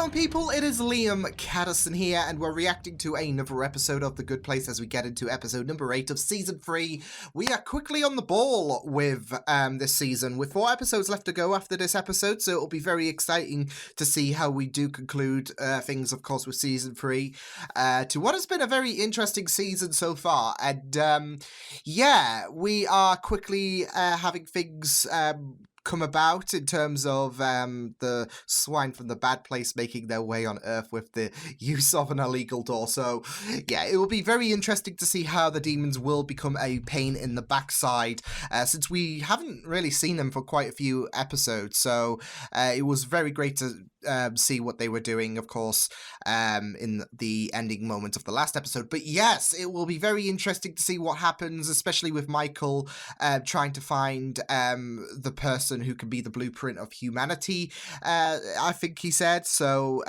on, people? It is Liam Caddison here, and we're reacting to another episode of The Good Place as we get into episode number 8 of Season 3. We are quickly on the ball with this season, with 4 episodes left to go after this episode, so it'll be very exciting to see how we do conclude things, of course, with Season 3, to what has been a very interesting season so far. And, yeah, we are quickly having things come about in terms of the swine from the bad place making their way on Earth with the use of an illegal door. So yeah, it will be very interesting to see how the demons will become a pain in the backside, since we haven't really seen them for quite a few episodes. So it was very great to see what they were doing, of course, in the ending moment of the last episode. But yes, it will be very interesting to see what happens, especially with Michael trying to find the person who can be the blueprint of humanity, I think he said. So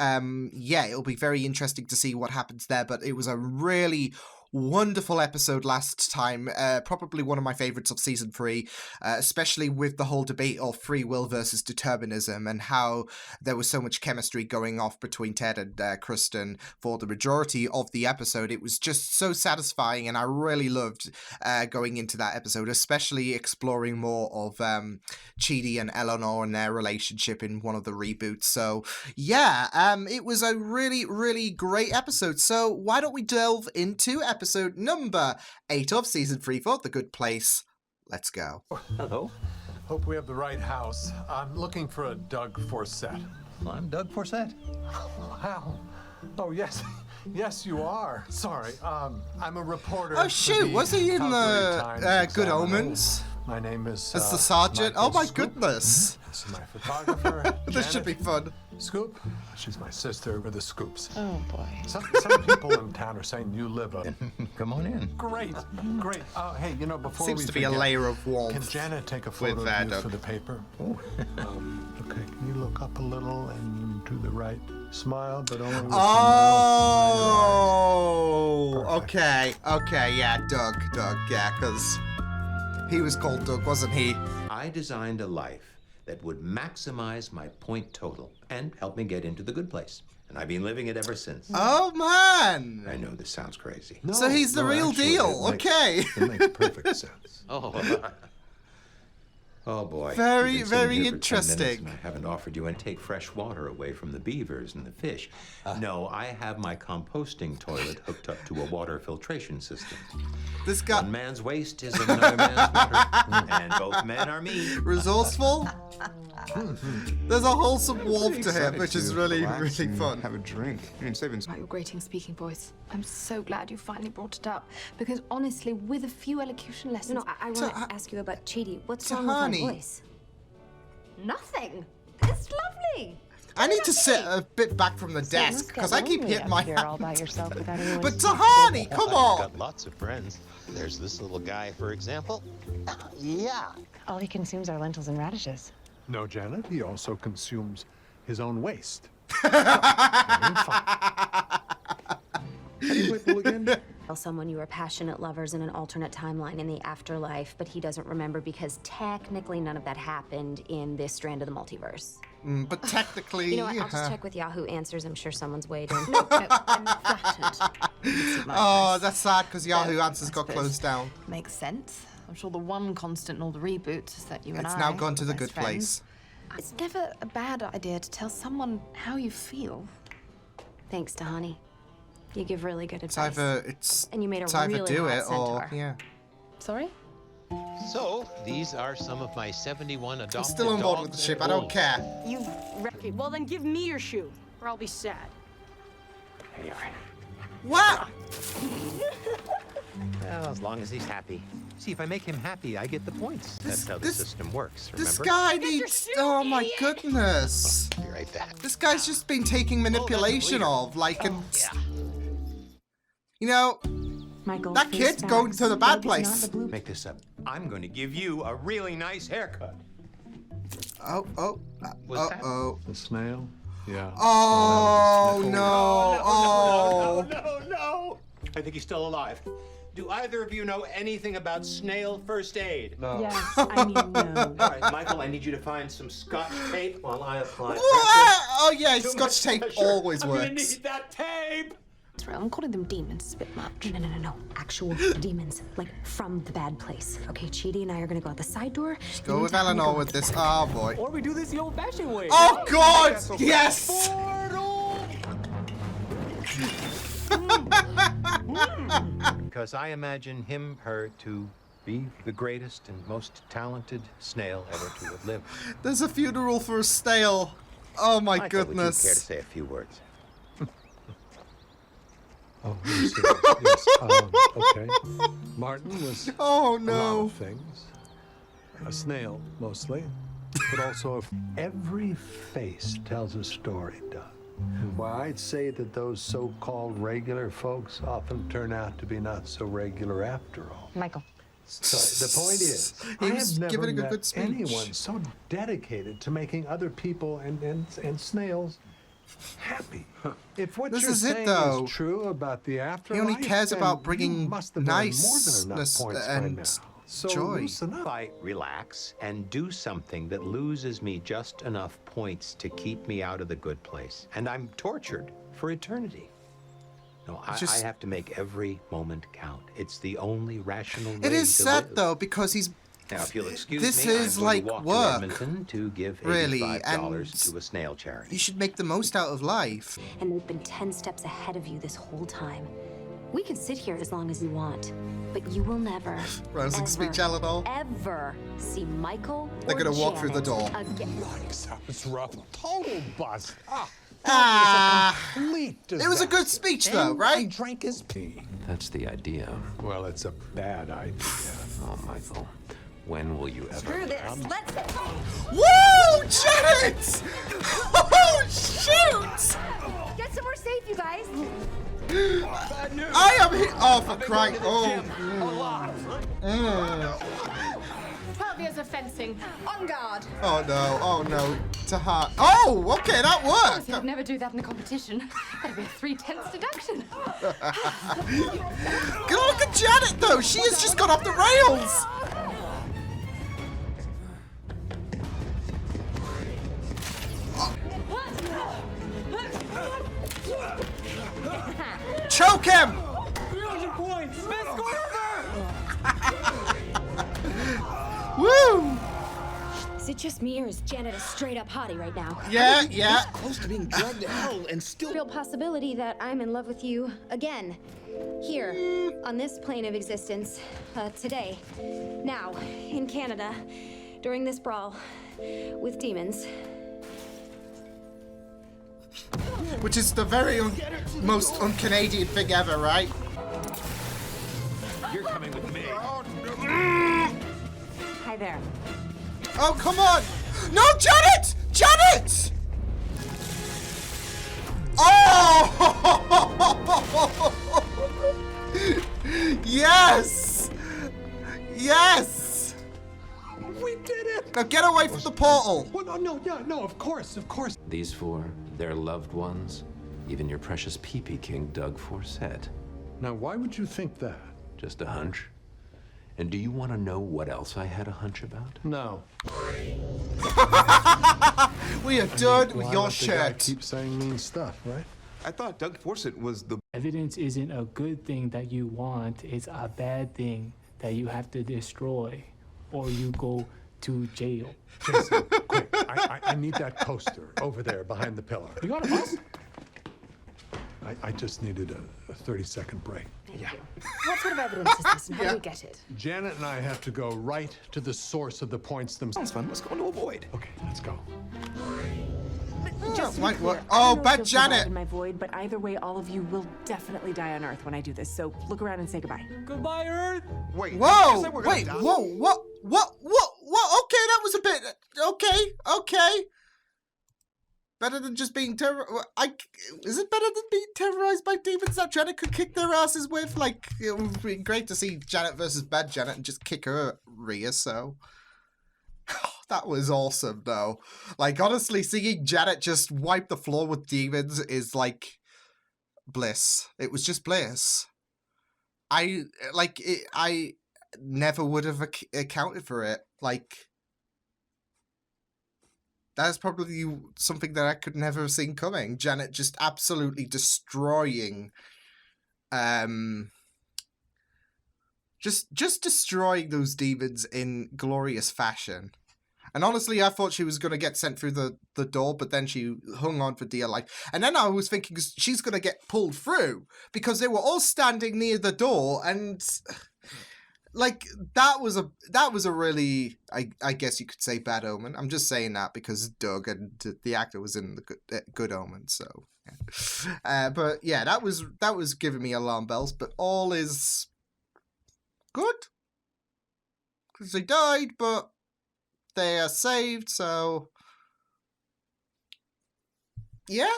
yeah, it'll be very interesting to see what happens there. But it was a really wonderful episode last time, probably one of my favorites of season 3, especially with the whole debate of free will versus determinism and how there was so much chemistry going off between Ted and Kristen for the majority of the episode. It was just so satisfying, and I really loved going into that episode, especially exploring more of Chidi and Eleanor and their relationship in one of the reboots. So yeah, it was a really, really great episode. So why don't we delve into episode number 8 of season 3 for The Good Place. Let's go. Hello. Hope we have the right house. I'm looking for a Doug Forsett. I'm Doug Forsett. Wow. Oh, yes. Yes, you are. Sorry. I'm a reporter. Oh, shoot. Was he in the Good Omens? My name is... As the sergeant? Oh, my Scoop. goodness. This is my photographer. This should be fun. Scoop. She's my sister with the Scoops. Oh, boy. Some people in town are saying you live a... Come on in. Great. Great. Hey, you know, before Seems we to be a forget, layer of warmth. Can Janet take a photo with of you Doug. for the paper? Okay, can you look up a little and to the right? Smile, but only with Oh, okay. okay, yeah, Doug, yeah, because he was called Doug, wasn't he? I designed a life that would maximize my point total and help me get into the good place. And I've been living it ever since. Oh, man. I know this sounds crazy. So he's the real actually, deal, okay. It makes perfect sense. Oh boy. Very, You've been sitting very here for 10 interesting. minutes and I haven't offered you and take fresh water away from the beavers and the fish. No, I have my composting toilet hooked up to a water filtration system. This guy... One man's waste is another man's water, and both men are me. Resourceful? There's a wholesome warmth to him, which is really, really fun. Have a drink. About your grating speaking voice. I'm so glad you finally brought it up, because honestly, with a few elocution lessons... No, I want to ask you about Chidi. What's wrong Tahani. with my voice? Nothing. It's lovely. I need to sit a bit back from the desk, because I keep hitting my You're all by hand. yourself without anyone. But Tahani, come I've on! got lots of friends. There's this little guy, for example. Yeah. All he consumes are lentils and radishes. No, Janet, he also consumes his own waste. Tell someone you were passionate lovers in an alternate timeline in the afterlife, but he doesn't remember because technically none of that happened in this strand of the multiverse. But technically... You know what? I'll just check with Yahoo Answers. I'm sure someone's waiting. No, I'm flattered. Oh, that's sad, because Yahoo Answers got closed down. Makes sense. I'm sure the one constant in all the reboots is that you and It's I now gone to are the best good friends. place. It's never a bad idea to tell someone how you feel. Thanks, Tahani. You give really good It's advice. either, And you made a it's either really do hot it or, centaur. yeah. Sorry? So, these are some of my 71 adopted I'm still on board with the dogs ship, I and don't wolves. care. Okay, well then give me your shoe, or I'll be sad. What? Well, as long as he's happy. See, if I make him happy, I get the points. That's how the this- system works, remember? This guy needs... Oh my goodness. Be right back. This guy's just been taking manipulation of, like, and... You know, Michael, that kid's going to the bad place. Make this up. I'm going to give you a really nice haircut. Oh. The snail? Yeah. Oh, no. Oh. No. I think he's still alive. Do either of you know anything about snail first aid? No. Yes, I mean, no. All right, Michael, I need you to find some Scotch tape while I apply pressure. Oh yeah, Too Scotch much tape pressure. always I'm gonna works. need that tape. I'm calling them demons a bit much. No. Actual demons, like from the bad place. Okay, Chidi and I are gonna go out the side door. Go with Eleanor with this. Oh boy. Or we do this the old-fashioned way. Oh god! Yes! Because I imagine him, her, to be the greatest and most talented snail ever to have lived. There's a funeral for a snail. Oh my Michael, would you care to goodness. say a few words? Oh, yes, yes. Okay. Martin was Oh a lot no. of things. A snail, mostly. But also, if every face tells a story, Doug. Well, I'd say that those so-called regular folks often turn out to be not so regular after all. Michael. So the point is, He I was have never giving a met good speech. anyone so dedicated to making other people and snails happy. If what This you're is it, saying though. is true about the He afterlife, only cares then about you bringing must have earned more than niceness enough points by and now. So joy. loosen up. If I relax and do something that loses me just enough points to keep me out of the good place, and I'm tortured for eternity. No, I Just- have to make every moment count. It's the only rational way It is to sad live. though because he's Now, if you'll excuse This me, is I'm going like to walk work, to Edmonton to give really, $85 and to a snail charity. you should make the most out of life. And they've been 10 steps ahead of you this whole time. We could sit here as long as you want, but you will never, Rousing speech, Eleanor. ever see Michael They're or gonna walk through the Janet door. again. That was rough. Total bust. It was a good speech though, right? Drank his pee. That's the idea. Well, it's a bad idea. Oh, Michael. When will you ever? Screw this. Let's go. Woo! Janet! Oh shoot! Get somewhere safe, you guys. I am hit. Oh, for crying! Oh. 12 years of fencing. On guard. Oh no! Oh no! To heart. Oh, okay, that worked. You'd never do that in a competition. That'd be a 3/10 deduction. Look at Janet though. She has just gone off the rails. Choke him! 300 points! Best score ever! Woo! Is it just me, or is Janet a straight-up hottie right now? Yeah, yeah. Close to being dragged to hell and still. Real possibility that I'm in love with you again. Here, on this plane of existence, today, now, in Canada, during this brawl with demons. Which is the very most un-Canadian thing ever, right? You're coming with me. Hi there. Oh, come on! No, Janet! Janet! Oh! Yes! Yes! We did it! Now get away from the portal! Well, no, of course. These four, their loved ones, even your precious pee-pee king, Doug Forsett. Now, why would you think that? Just a hunch? And do you want to know what else I had a hunch about? No. We are done with Why your let the guy shirt. keep saying mean stuff, right? I thought Doug Forsett was the. Evidence isn't a good thing that you want, it's a bad thing that you have to destroy, or you go to jail. Jason, quick, I need that coaster over there behind the pillar. You got a bus? I just needed a 30-second break. What sort of evidence is this, and how do we get it? Janet and I have to go right to the source of the points themselves. Sounds fun. Let's go into a void. Okay, let's go. Just to be Wait, clear, what? I Oh, don't know if bad you'll survive Janet. in my void, but either way, all of you will definitely die on Earth when I do this. So look around and say goodbye. Goodbye, Earth! Wait. Whoa! you said we're gonna Wait, die? whoa, what? Okay, that was a bit. Okay. Better than just being is it better than being terrorized by demons that Janet could kick their asses with? Like, it would be great to see Janet versus bad Janet and just kick her rear, so. That was awesome, though. Like, honestly, seeing Janet just wipe the floor with demons is like bliss. It was just bliss. I like it, I never would have accounted for it. Like, that's probably something that I could never have seen coming. Janet just absolutely destroying, just destroying those demons in glorious fashion. And honestly, I thought she was going to get sent through the door, but then she hung on for dear life. And then I was thinking she's going to get pulled through because they were all standing near the door, and like that was a really, I guess you could say, bad omen. I'm just saying that because Doug and the actor was in the Good Omen, so yeah. But yeah, that was giving me alarm bells. But all is good because they died, but they are saved, so yeah.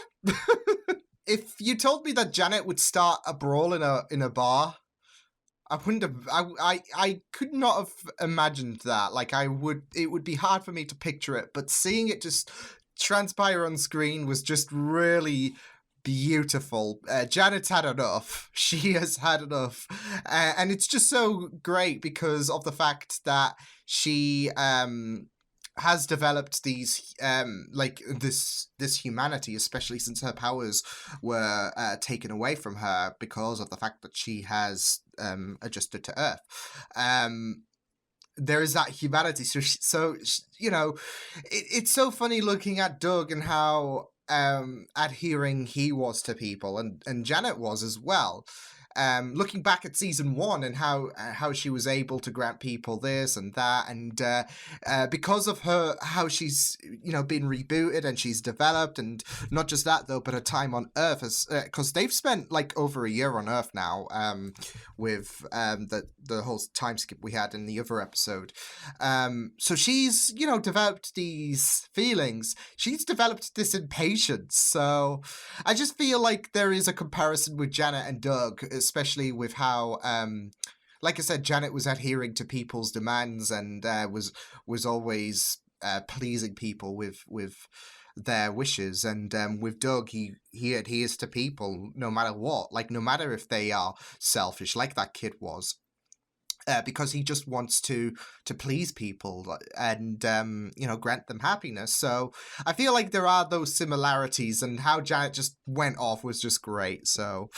If you told me that Janet would start a brawl in a bar, I wouldn't have. I could not have imagined that. Like, it would be hard for me to picture it, but seeing it just transpire on screen was just really beautiful. Janet's had enough. She has had enough, and it's just so great because of the fact that she has developed these like this humanity, especially since her powers were taken away from her because of the fact that she has adjusted to Earth. There is that humanity, so you know, it's so funny looking at Doug and how adhering he was to people, and Janet was as well. Looking back at season 1 and how she was able to grant people this and that, and because of how she's been rebooted and she's developed, and not just that though, but her time on Earth, because they've spent like over a year on Earth now, with the whole time skip we had in the other episode. So she's developed these feelings. She's developed this impatience. So I just feel like there is a comparison with Janet and Doug, especially with how, like I said, Janet was adhering to people's demands and was always pleasing people with their wishes. And with Doug, he adheres to people no matter what, like no matter if they are selfish, like that kid was. Because he just wants to please people and grant them happiness. So I feel like there are those similarities, and how Janet just went off was just great. So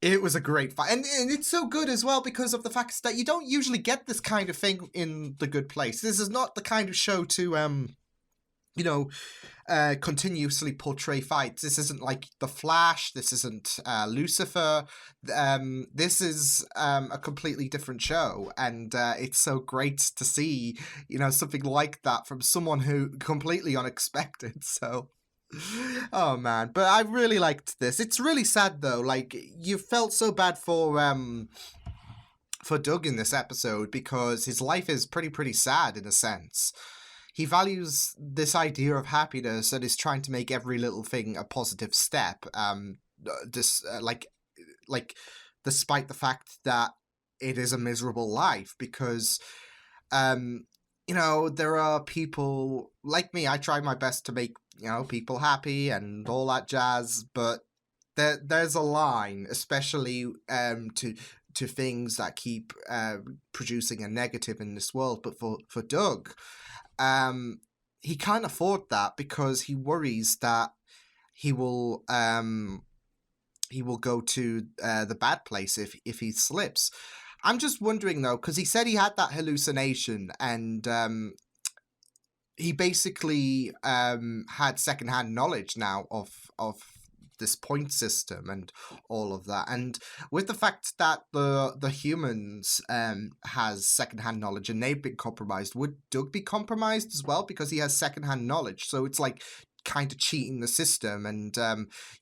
it was a great fight, and it's so good as well because of the fact that you don't usually get this kind of thing in The Good Place. This is not the kind of show to continuously portray fights. This isn't like The Flash. This isn't Lucifer. This is a completely different show, and it's so great to see something like that from someone who completely unexpected. So oh man, but I really liked this. It's really sad though. Like, you felt so bad for Doug in this episode because his life is pretty sad in a sense. He values this idea of happiness and is trying to make every little thing a positive step. Like despite the fact that it is a miserable life, because there are people like me. I try my best to make people happy and all that jazz, but there's a line, especially to things that keep producing a negative in this world. But for Doug, he can't afford that because he worries that he will go to the bad place if he slips. I'm just wondering though, because he said he had that hallucination, and he basically had secondhand knowledge now of this point system and all of that. And with the fact that the humans has secondhand knowledge and they've been compromised, would Doug be compromised as well because he has secondhand knowledge? So it's like kind of cheating the system and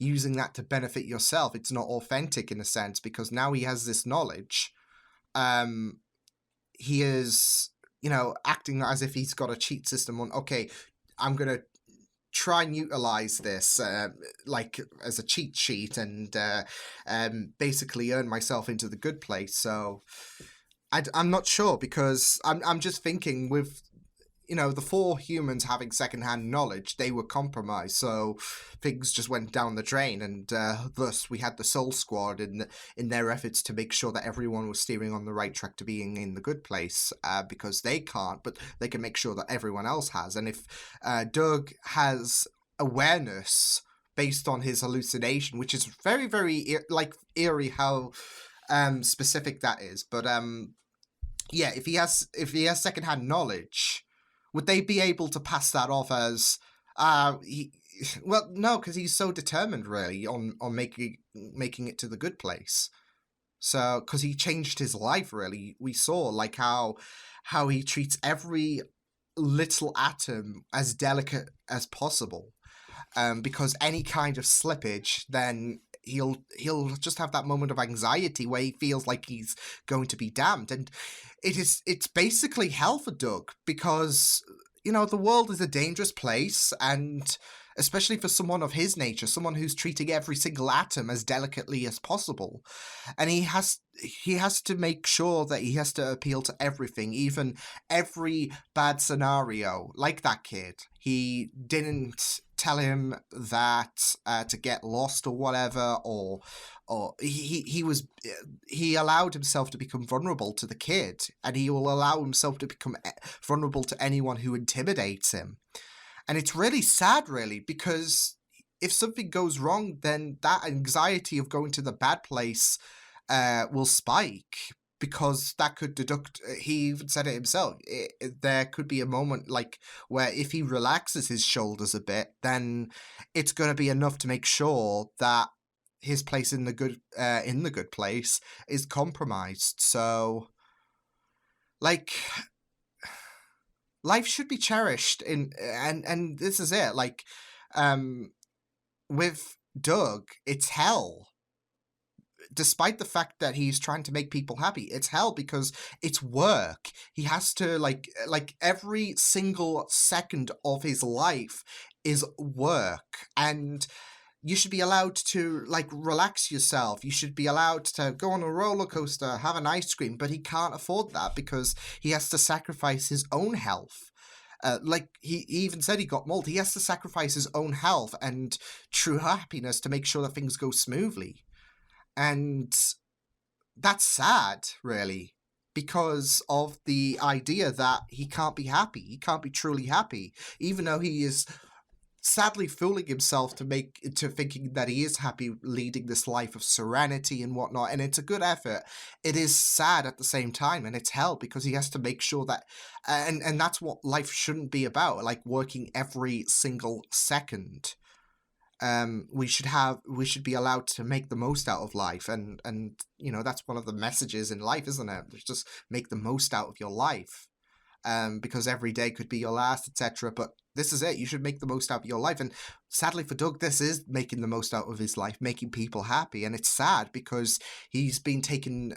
using that to benefit yourself. It's not authentic in a sense because now he has this knowledge. He is acting as if he's got a cheat system on, okay, I'm going to try and utilize this like as a cheat sheet and basically earn myself into the good place. So I'm not sure, because I'm just thinking with the 4 humans having secondhand knowledge, they were compromised, so things just went down the drain, and thus we had the Soul Squad in their efforts to make sure that everyone was steering on the right track to being in the good place, because they can't, but they can make sure that everyone else has. And if Doug has awareness based on his hallucination, which is very, very eerie how specific that is, but yeah, if he has secondhand knowledge, would they be able to pass that off as well, no, because he's so determined really on making it to the good place. So because he changed his life really, we saw like how he treats every little atom as delicate as possible, because any kind of slippage, then he'll just have that moment of anxiety where he feels like he's going to be damned. And it's basically hell for Doug, because the world is a dangerous place, and especially for someone of his nature, someone who's treating every single atom as delicately as possible. And he has to make sure that he has to appeal to everything, even every bad scenario. Like that kid, he didn't tell him that to get lost or whatever, or he allowed himself to become vulnerable to the kid, and he will allow himself to become vulnerable to anyone who intimidates him. And it's really sad, really, because if something goes wrong, then that anxiety of going to the bad place will spike, because that could deduct, he even said it himself, there could be a moment like where if he relaxes his shoulders a bit, then it's going to be enough to make sure that his place in the good place is compromised. So, like, life should be cherished, and this is it. Like, with Doug, it's hell. Despite the fact that he's trying to make people happy, it's hell because it's work. He has to like every single second of his life is work, and you should be allowed to like relax yourself. You should be allowed to go on a roller coaster, have an ice cream, but he can't afford that because he has to sacrifice his own health. Like he even said he got mold. He has to sacrifice his own health and true happiness to make sure that things go smoothly. And that's sad, really, because of the idea that he can't be happy. He can't be truly happy, even though he is sadly fooling himself to thinking that he is happy leading this life of serenity and whatnot. And it's a good effort. It is sad at the same time, and it's hell because he has to make sure that, and that's what life shouldn't be about, like working every single second. We should be allowed to make the most out of life, and that's one of the messages in life, isn't it? Just make the most out of your life, because every day could be your last, etc. But this is it. You should make the most out of your life, and sadly for Doug, this is making the most out of his life, making people happy, and it's sad because he's been taken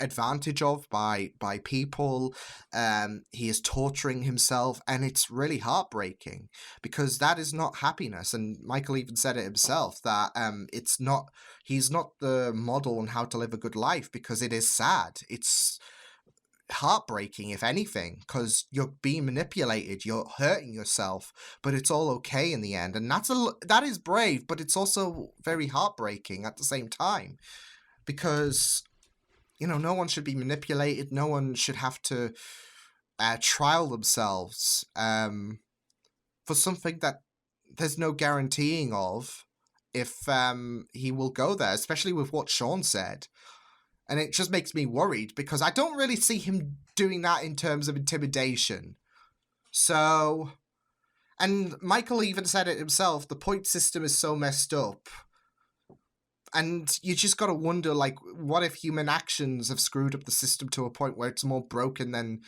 advantage of by people. He is torturing himself, and it's really heartbreaking because that is not happiness. And Michael even said it himself that he's not the model on how to live a good life, because it is sad. It's heartbreaking, if anything, because you're being manipulated, you're hurting yourself, but it's all okay in the end. And that is brave, but it's also very heartbreaking at the same time, because no one should be manipulated. No one should have to trial themselves for something that there's no guaranteeing of if he will go there, especially with what Sean said. And it just makes me worried because I don't really see him doing that in terms of intimidation. So, and Michael even said it himself, the point system is so messed up. And you just got to wonder, like, what if human actions have screwed up the system to a point where it's more broken than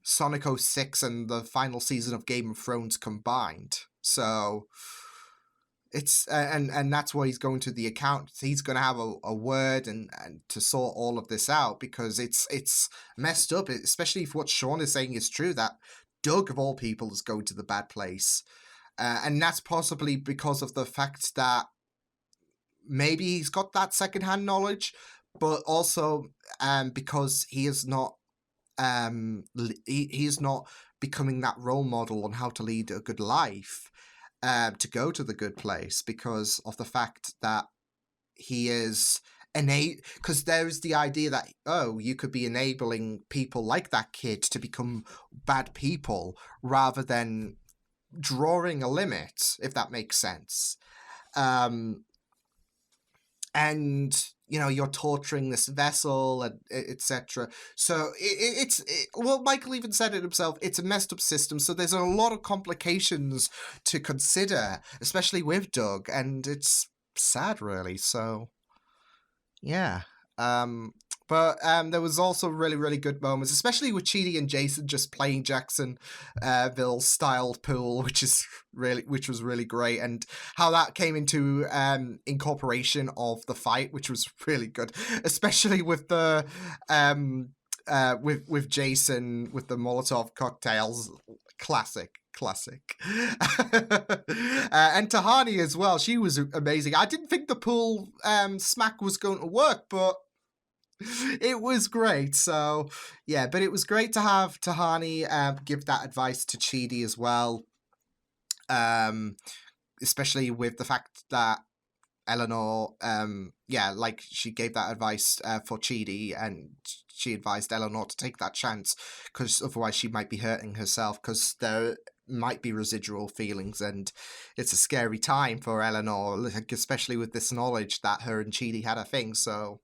Sonic 06 and the final season of Game of Thrones combined? So it's and that's why he's going to the account. He's going to have a word and to sort all of this out, because it's messed up, especially if what Sean is saying is true, that Doug, of all people, is going to the bad place. And that's possibly because of the fact that maybe he's got that secondhand knowledge, but also because he is not he's not becoming that role model on how to lead a good life, to go to the good place, because of the fact that he is because there's the idea that, oh, you could be enabling people like that kid to become bad people rather than drawing a limit, if that makes sense. And you're torturing this vessel, and etc. So well, Michael even said it himself, it's a messed up system, so there's a lot of complications to consider, especially with Doug, and it's sad, really. So yeah. But there was also really, really good moments, especially with Chidi and Jason just playing Jacksonville style pool, which was really great, and how that came into incorporation of the fight, which was really good, especially with the with Jason with the Molotov cocktails. Classic. And Tahani as well, she was amazing. I didn't think the pool smack was going to work, but it was great. So yeah, but it was great to have Tahani give that advice to Chidi as well, especially with the fact that Eleanor, like she gave that advice for Chidi, and she advised Eleanor to take that chance, because otherwise she might be hurting herself, because there might be residual feelings, and it's a scary time for Eleanor, especially with this knowledge that her and Chidi had a thing. So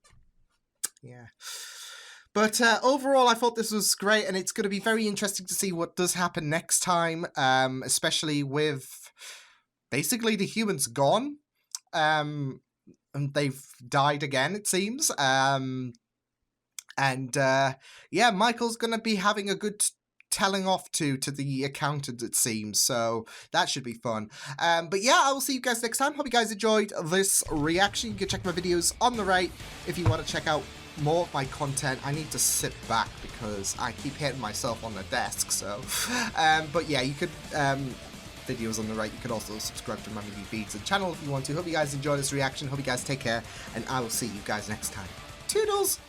yeah. But overall, I thought this was great, and it's going to be very interesting to see what does happen next time, especially with basically the humans gone. And they've died again, it seems. Michael's gonna be having a good telling off to the accountant, it seems, so that should be fun. But yeah, I will see you guys next time. Hope you guys enjoyed this reaction. You can check my videos on the right if you want to check out more of my content. I need to sit back because I keep hitting myself on the desk, so but yeah, you could videos on the right. You can also subscribe to my movie feeds and channel if you want to. Hope you guys enjoy this reaction. Hope you guys take care, and I will see you guys next time. Toodles!